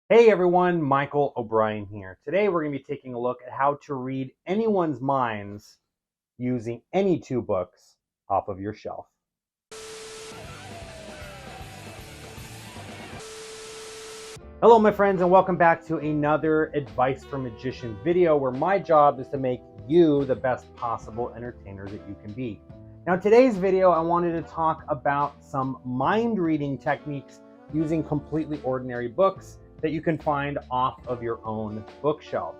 Hey everyone, Michael O'Brien here. Today we're going to be taking a look at how to read anyone's minds using any two books off of your shelf. Hello my friends, and welcome back to another Advice from Magician video where my job is to make you the best possible entertainer that you can be. Now today's video I wanted to talk about some mind reading techniques using completely ordinary books that you can find off of your own bookshelf.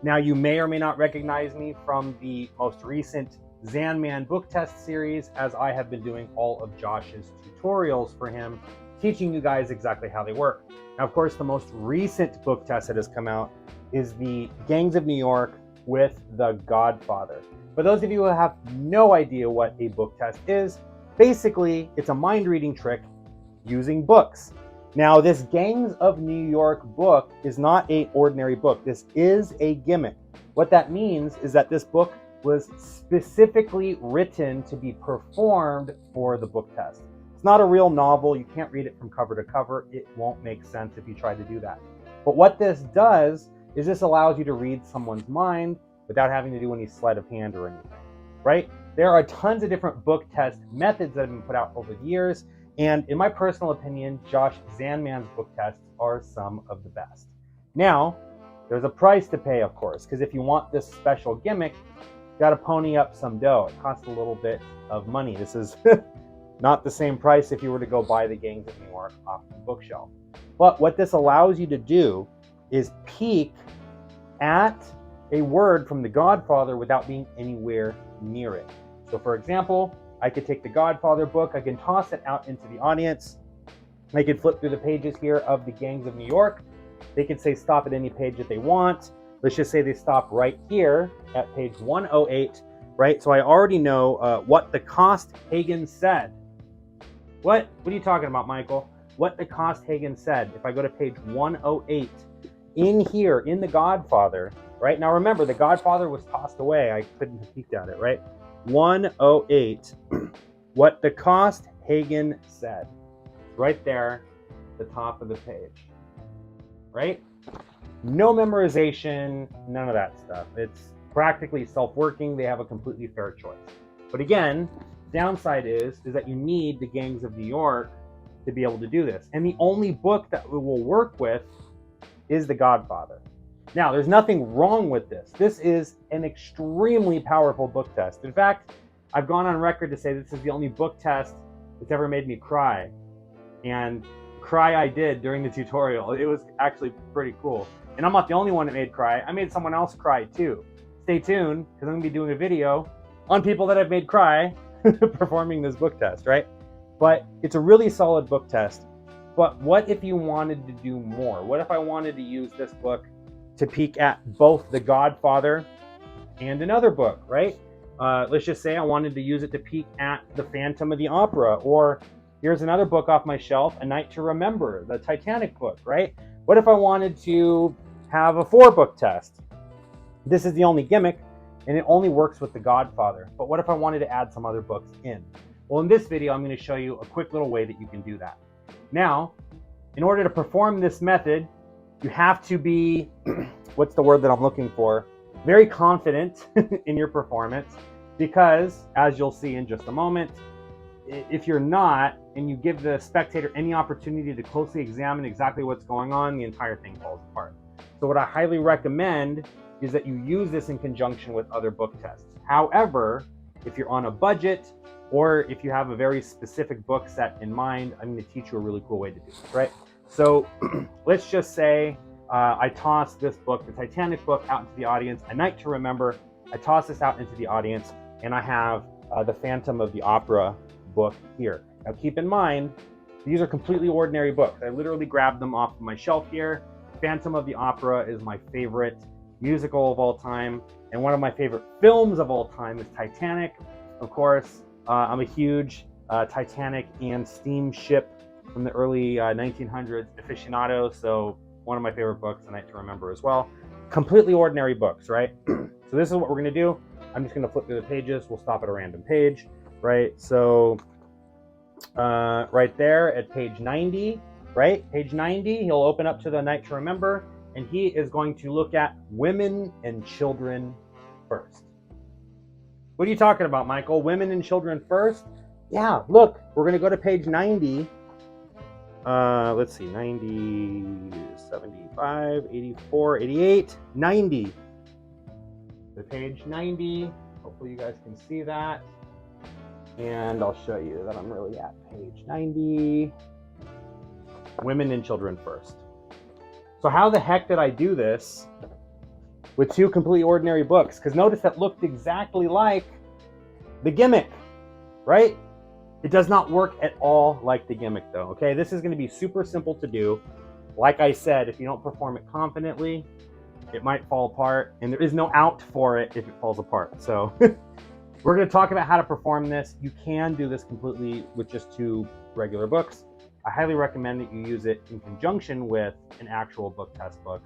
Now you may or may not recognize me from the most recent Zanman book test series, as I have been doing all of Josh's tutorials for him, teaching you guys exactly how they work. Now of course the most recent book test that has come out is the Gangs of New York with The Godfather. For those of you who have no idea what a book test is, basically it's a mind reading trick using books. Now, this Gangs of New York book is not an ordinary book. This is a gimmick. What that means is that this book was specifically written to be performed for the book test. It's not a real novel. You can't read it from cover to cover. It won't make sense if you try to do that. But what this does is this allows you to read someone's mind without having to do any sleight of hand or anything, right? There are tons of different book test methods that have been put out over the years. And in my personal opinion, Josh Zanman's book tests are some of the best. Now, there's a price to pay, of course, because if you want this special gimmick, you got to pony up some dough. It costs a little bit of money. This is not the same price if you were to go buy the Gangs of New York off the bookshelf. But what this allows you to do is peek at a word from The Godfather without being anywhere near it. So for example, I could take the Godfather book, I can toss it out into the audience. I could flip through the pages here of the Gangs of New York. They could say stop at any page that they want. Let's just say they stop right here at page 108, right? So I already know what the Cost-Hagen said. What are you talking about, Michael? What the Cost-Hagen said. If I go to page 108, in here, in the Godfather, right? Now remember, the Godfather was tossed away. I couldn't have peeked at it, right? 108, what the Cost-Hagen said. Right there, the top of the page, right? No memorization, none of that stuff. It's practically self-working. They have a completely fair choice. But again, downside is that you need the Gangs of New York to be able to do this. And the only book that it will work with is The Godfather. Now, there's nothing wrong with this. This is an extremely powerful book test. In fact, I've gone on record to say this is the only book test that's ever made me cry. And cry I did during the tutorial. It was actually pretty cool. And I'm not the only one that made cry. I made someone else cry too. Stay tuned, because I'm going to be doing a video on people that I've made cry performing this book test, right? But it's a really solid book test. But what if you wanted to do more? What if I wanted to use this book to peek at both The Godfather and another book, right? Let's just say I wanted to use it to peek at The Phantom of the Opera, or here's another book off my shelf, A Night to Remember, the Titanic book, right? What if I wanted to have a 4-book test? This is the only gimmick, and it only works with The Godfather. But what if I wanted to add some other books in? Well, in this video, I'm going to show you a quick little way that you can do that. Now, in order to perform this method, you have to be, what's the word that I'm looking for? Very confident in your performance, because as you'll see in just a moment, if you're not, and you give the spectator any opportunity to closely examine exactly what's going on, the entire thing falls apart. So what I highly recommend is that you use this in conjunction with other book tests. However, if you're on a budget, or if you have a very specific book set in mind, I'm going to teach you a really cool way to do this, right? So let's just say I toss this book, the Titanic book, out into the audience, A Night to Remember. I toss this out into the audience, and I have the Phantom of the Opera book here. Now keep in mind, these are completely ordinary books. I literally grabbed them off of my shelf here. Phantom of the Opera is my favorite musical of all time, and one of my favorite films of all time is Titanic. Of course, I'm a huge Titanic and steamship from the early 1900s aficionado, so one of my favorite books, A Night to Remember as well. Completely ordinary books, right? So this is what we're going to do. I'm just going to flip through the pages. We'll stop at a random page, right? So right there at page 90, right? Page 90, he'll open up to the Night to Remember, and he is going to look at women and children first. What are you talking about, Michael? Women and children first? Yeah, look, we're going to go to page 90. Let's see, 90, 75, 84, 88, 90. The page 90. Hopefully you guys can see that. And I'll show you that I'm really at page 90. Women and children first. So how the heck did I do this with two completely ordinary books? Because notice that looked exactly like the Gimmick, right? It does not work at all like the Gimmick though, okay? This is gonna be super simple to do. Like I said, if you don't perform it confidently, it might fall apart, and there is no out for it if it falls apart. So we're gonna talk about how to perform this. You can do this completely with just two regular books. I highly recommend that you use it in conjunction with an actual book test book.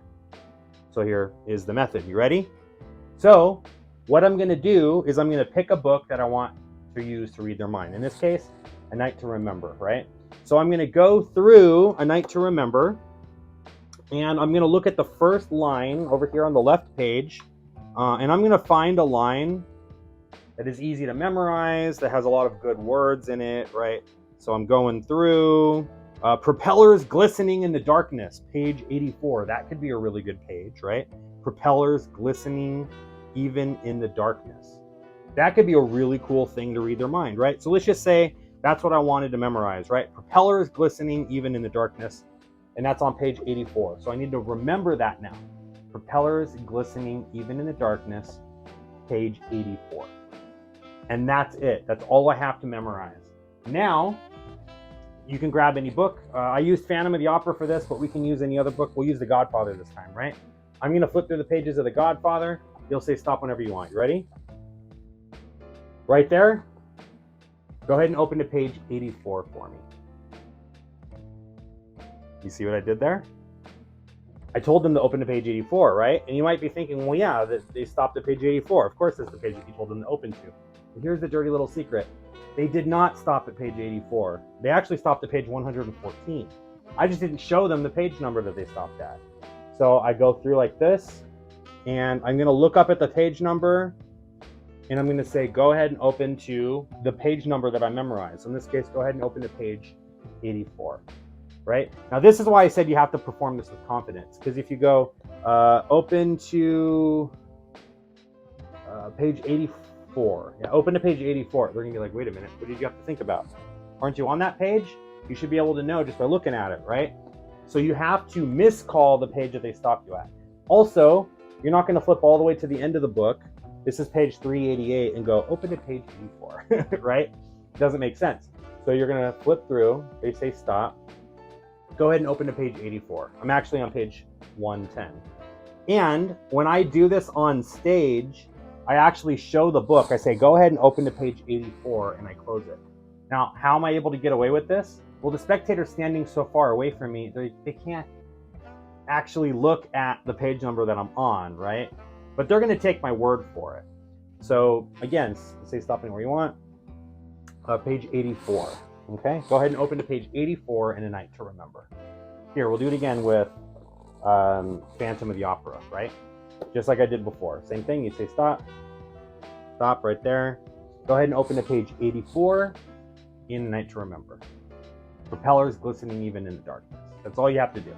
So here is the method. You ready? So what I'm gonna do is I'm gonna pick a book that I want to use to read their mind. In this case, A Night to Remember, right? So I'm gonna go through A Night to Remember, and I'm gonna look at the first line over here on the left page, and I'm gonna find a line that is easy to memorize, that has a lot of good words in it, right? So I'm going through propellers glistening in the darkness, page 84. That could be a really good page, right? Propellers glistening even in the darkness. That could be a really cool thing to read their mind, right? So let's just say that's what I wanted to memorize, right? Propellers glistening even in the darkness. And that's on page 84. So I need to remember that now. Propellers glistening even in the darkness, page 84. And that's it. That's all I have to memorize. Now, you can grab any book. I used Phantom of the Opera for this, but we can use any other book. We'll use The Godfather this time, right? I'm going to flip through the pages of The Godfather. You'll say stop whenever you want. You ready? Right there. Go ahead and open to page 84 for me. You see what I did there? I told them to open to page 84, right? And you might be thinking, well, yeah, they stopped at page 84. Of course, that's the page that you told them to open to. But here's the dirty little secret. They did not stop at page 84. They actually stopped at page 114. I just didn't show them the page number that they stopped at. So I go through like this, and I'm gonna look up at the page number, and I'm gonna say, go ahead and open to the page number that I memorized. So in this case, go ahead and open to page 84, right? Now this is why I said you have to perform this with confidence, because if you go open to page 84, yeah, open to page 84, they're gonna be like, wait a minute, what did you have to think about? Aren't you on that page? You should be able to know just by looking at it, right? So you have to miscall the page that they stopped you at. Also, you're not gonna flip all the way to the end of the book. This is page 388 and go open to page 84, right? It doesn't make sense. So you're gonna flip through, they say stop. Go ahead and open to page 84. I'm actually on page 110. And when I do this on stage, I actually show the book. I say, go ahead and open to page 84, and I close it. Now, how am I able to get away with this? Well, the spectator's standing so far away from me, they can't actually look at the page number that I'm on, right? But they're gonna take my word for it. So again, say stop anywhere you want. Page 84, okay? Go ahead and open to page 84 in A Night to Remember. Here, we'll do it again with Phantom of the Opera, right? Just like I did before. Same thing, you say stop. Stop right there. Go ahead and open to page 84 in A Night to Remember. Propellers glistening even in the darkness. That's all you have to do,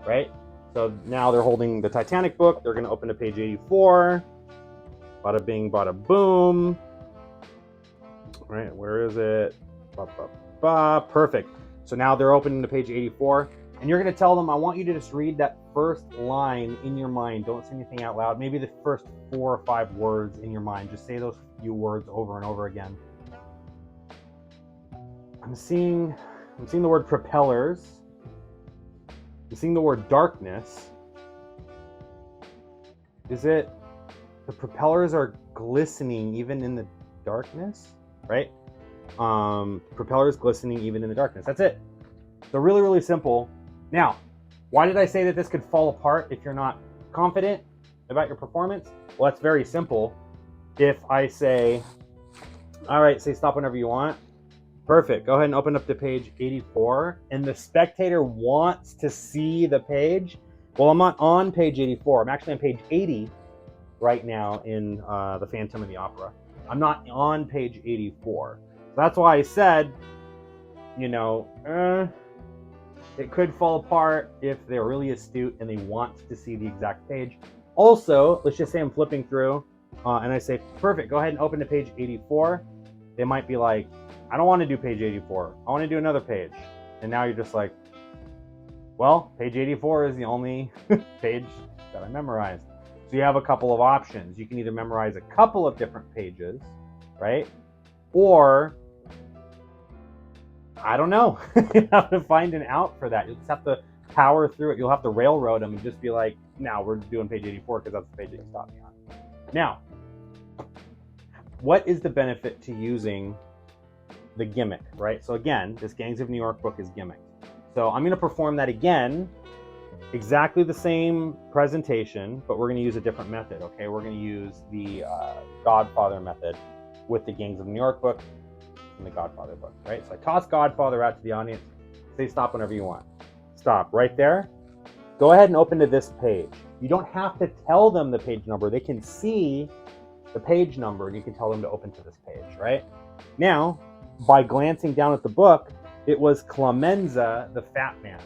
right? So now they're holding the Titanic book. They're going to open to page 84. Bada bing, bada boom. All right, where is it? Ba, ba, ba. Perfect. So now they're opening to page 84. And you're going to tell them, I want you to just read that first line in your mind. Don't say anything out loud. Maybe the first 4 or 5 words in your mind. Just say those few words over and over again. I'm seeing the word propellers. I'm seeing the word darkness. Is it the propellers are glistening even in the darkness? Right? Propellers glistening even in the darkness. That's it. So really, really simple. Now, why did I say that this could fall apart if you're not confident about your performance? Well, that's very simple. If I say, all right, say stop whenever you want, Perfect. Go ahead and open up to page 84. And the spectator wants to see the page. Well, I'm not on page 84. I'm actually on page 80 right now in the Phantom of the Opera. I'm not on page 84. So that's why I said, you know, it could fall apart if they're really astute and they want to see the exact page. Also, let's just say I'm flipping through and I say, perfect, go ahead and open to page 84. They might be like, I don't want to do page 84. I want to do another page. And now you're just like, well, page 84 is the only page that I memorized. So you have a couple of options. You can either memorize a couple of different pages, right? Or, I don't know. You have to find an out for that. You'll just have to power through it. You'll have to railroad them and just be like, no, we're doing page 84 because that's the page that you stopped me on. Now, what is the benefit to using the Gimmick, right? So again, this Gangs of New York book is Gimmick. So I'm going to perform that again, exactly the same presentation, but we're going to use a different method, okay? We're going to use the Godfather method with the Gangs of New York book and the Godfather book, right? So I toss Godfather out to the audience. Say stop whenever you want. Stop right there. Go ahead and open to this page. You don't have to tell them the page number. They can see the page number and you can tell them to open to this page, right? Now, by glancing down at the book, it was Clemenza, the fat man.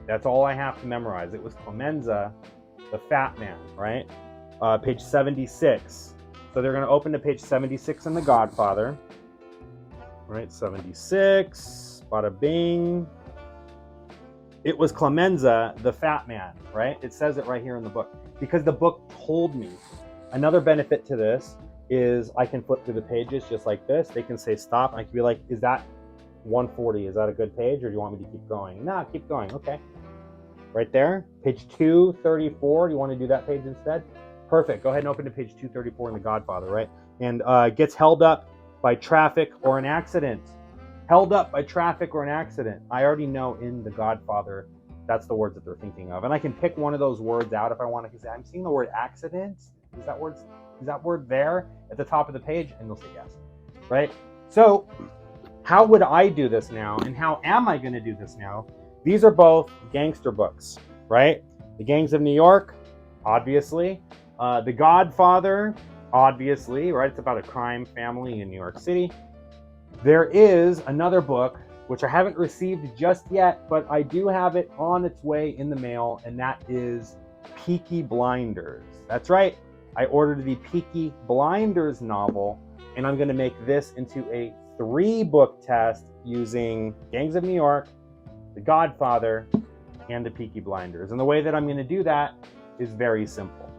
That's all I have to memorize. It was Clemenza, the fat man, right? Page 76. So they're going to open to page 76 in The Godfather. Right, 76. Bada bing. It was Clemenza, the fat man, right? It says it right here in the book. Because the book told me. Another benefit to this is I can flip through the pages just like this. They can say stop. And I can be like, is that 140? Is that a good page? Or do you want me to keep going? No, keep going. Okay. Right there. Page 234. Do you want to do that page instead? Perfect. Go ahead and open to page 234 in The Godfather, right? And gets held up by traffic or an accident. Held up by traffic or an accident. I already know in The Godfather that's the words that they're thinking of. And I can pick one of those words out if I want to say, I'm seeing the word accident. Is that word there at the top of the page? And they'll say yes, right? So how would I do this now? And how am I going to do this now? These are both gangster books, right? The Gangs of New York, obviously. The Godfather, obviously, right? It's about a crime family in New York City. There is another book, which I haven't received just yet, but I do have it on its way in the mail, and that is Peaky Blinders. That's right. I ordered the Peaky Blinders novel, and I'm going to make this into a 3-book test using Gangs of New York, The Godfather, and the Peaky Blinders. And the way that I'm going to do that is very simple.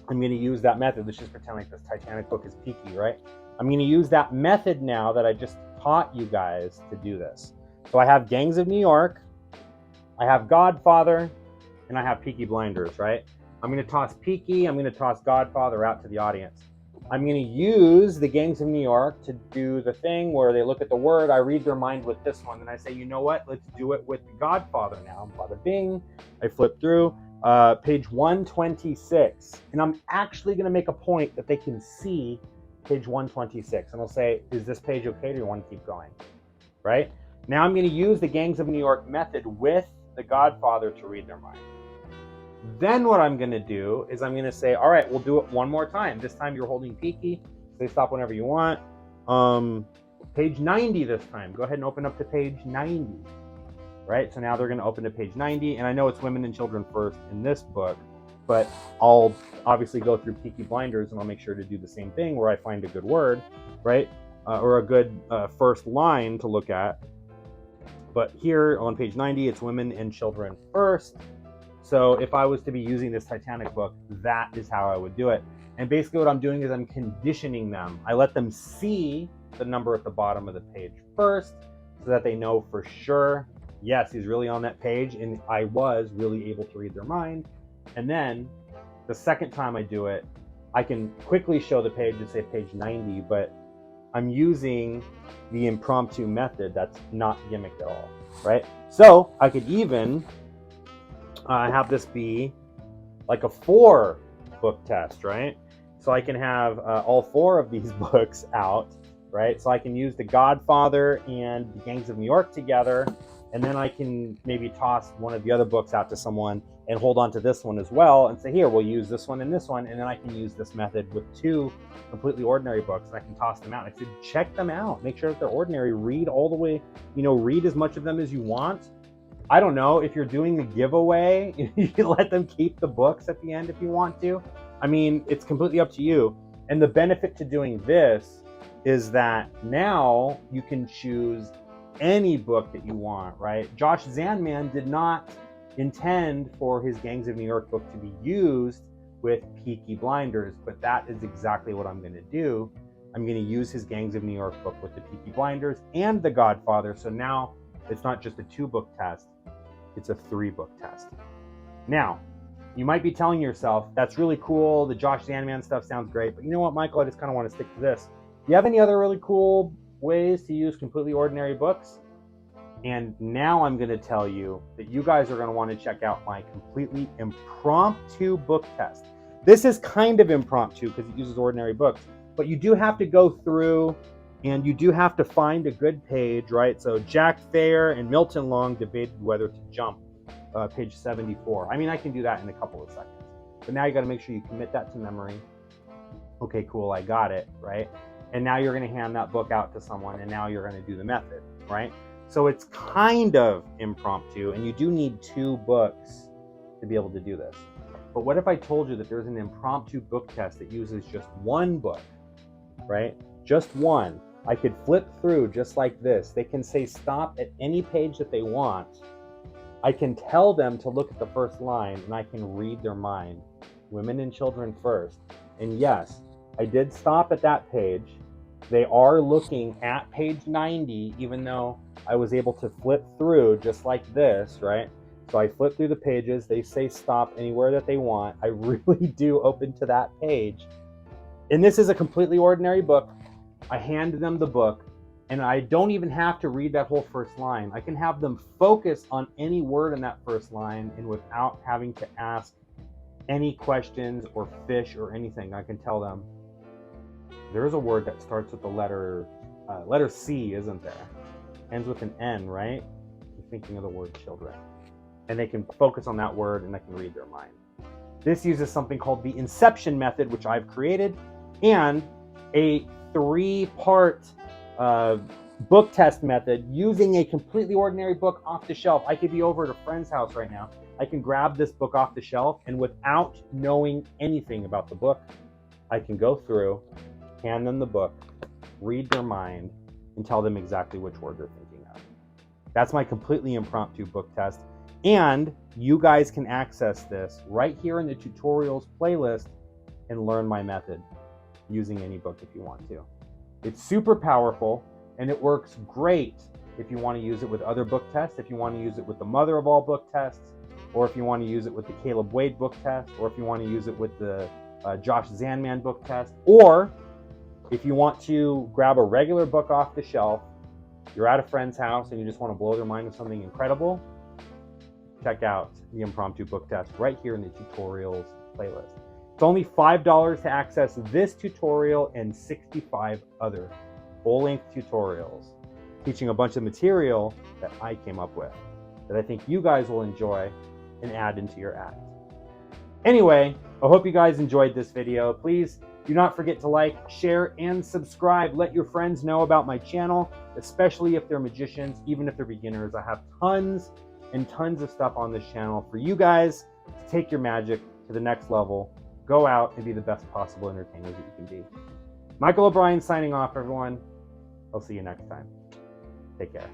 I'm going to use that method. Let's just pretend like this Titanic book is Peaky, right? I'm going to use that method now that I just taught you guys to do this. So I have Gangs of New York, I have Godfather, and I have Peaky Blinders, right? I'm going to toss Peaky, I'm going to toss Godfather out to the audience. I'm going to use the Gangs of New York to do the thing where they look at the word, I read their mind with this one, and I say, you know what, let's do it with the Godfather now. Bada bing, I flip through, page 126, and I'm actually going to make a point that they can see page 126, and I'll say, is this page okay, or do you want to keep going, right? Now I'm going to use the Gangs of New York method with the Godfather to read their mind. Then what I'm going to do is I'm going to say, all right, we'll do it one more time. This time you're holding Peaky. Say stop whenever you want. Page 90 this time. Go ahead and open up to page 90. Right? So now they're going to open to page 90. And I know it's women and children first in this book, but I'll obviously go through Peaky Blinders and I'll make sure to do the same thing where I find a good word, right? Or a good first line to look at. But here on page 90, it's women and children first. So if I was to be using this Titanic book, that is how I would do it. And basically what I'm doing is I'm conditioning them. I let them see the number at the bottom of the page first so that they know for sure, yes, he's really on that page and I was really able to read their mind. And then the second time I do it, I can quickly show the page and say page 90, but I'm using the impromptu method that's not Gimmick at all, right? So I could even have this be like a 4-book test, right? So I can have all 4 of these books out right? So I can use The Godfather and The Gangs of New York together, and then I can maybe toss one of the other books out to someone and hold on to this one as well and say, here, we'll use this one and this one, and then I can use this method with two completely ordinary books, and I can toss them out. I said, check them out. Make sure that they're ordinary. Read all the way, read as much of them as you want. I don't know, if you're doing a giveaway, you can let them keep the books at the end if you want to. I mean, it's completely up to you. And the benefit to doing this is that now you can choose any book that you want, right? Josh Zanman did not intend for his Gangs of New York book to be used with Peaky Blinders, but that is exactly what I'm going to do. I'm going to use his Gangs of New York book with the Peaky Blinders and The Godfather. So now it's not just a 2-book test, it's a 3-book test. Now, you might be telling yourself, that's really cool, the Josh Zanman stuff sounds great, but you know what, Michael, I just kind of want to stick to this. Do you have any other really cool ways to use completely ordinary books? And now I'm going to tell you that you guys are going to want to check out my completely impromptu book test. This is kind of impromptu because it uses ordinary books, but you do have to go through and you do have to find a good page, right? So Jack Thayer and Milton Long debated whether to jump, page 74. I mean, I can do that in a couple of seconds, but now you got to make sure you commit that to memory. Okay, cool, I got it, right? And now you're going to hand that book out to someone, and now you're going to do the method, right? So it's kind of impromptu, and you do need 2 books to be able to do this. But what if I told you that there's an impromptu book test that uses just 1 book, right? Just 1. I could flip through just like this. They can say stop at any page that they want. I can tell them to look at the first line, and I can read their mind. Women and children first. And yes, I did stop at that page. They are looking at page 90, even though I was able to flip through just like this, right? So I flip through the pages. They say stop anywhere that they want. I really do open to that page. And this is a completely ordinary book. I hand them the book, and I don't even have to read that whole first line. I can have them focus on any word in that first line, and without having to ask any questions or fish or anything, I can tell them, there's a word that starts with the letter C, isn't there? Ends with an N, right? I'm thinking of the word children. And they can focus on that word, and I can read their mind. This uses something called the Inception Method, which I've created, and a 3-part book test method using a completely ordinary book off the shelf. I could be over at a friend's house right now. I can grab this book off the shelf, and without knowing anything about the book, I can go through, hand them the book, read their mind, and tell them exactly which word they're thinking of. That's my completely impromptu book test. And you guys can access this right here in the tutorials playlist and learn my method using any book if you want to. It's super powerful, and it works great if you want to use it with other book tests, if you want to use it with the mother of all book tests, or if you want to use it with the Caleb Wade book test, or if you want to use it with the Josh Zanman book test, or if you want to grab a regular book off the shelf, you're at a friend's house and you just want to blow their mind with something incredible, check out the impromptu book test right here in the tutorials playlist. It's only $5 to access this tutorial and 65 other full-length tutorials teaching a bunch of material that I came up with that I think you guys will enjoy and add into your act. Anyway, I hope you guys enjoyed this video. Please do not forget to like, share, and subscribe. Let your friends know about my channel, especially if they're magicians, even if they're beginners. I have tons and tons of stuff on this channel for you guys to take your magic to the next level. Go out and be the best possible entertainers that you can be. Michael O'Brien signing off, everyone. I'll see you next time. Take care.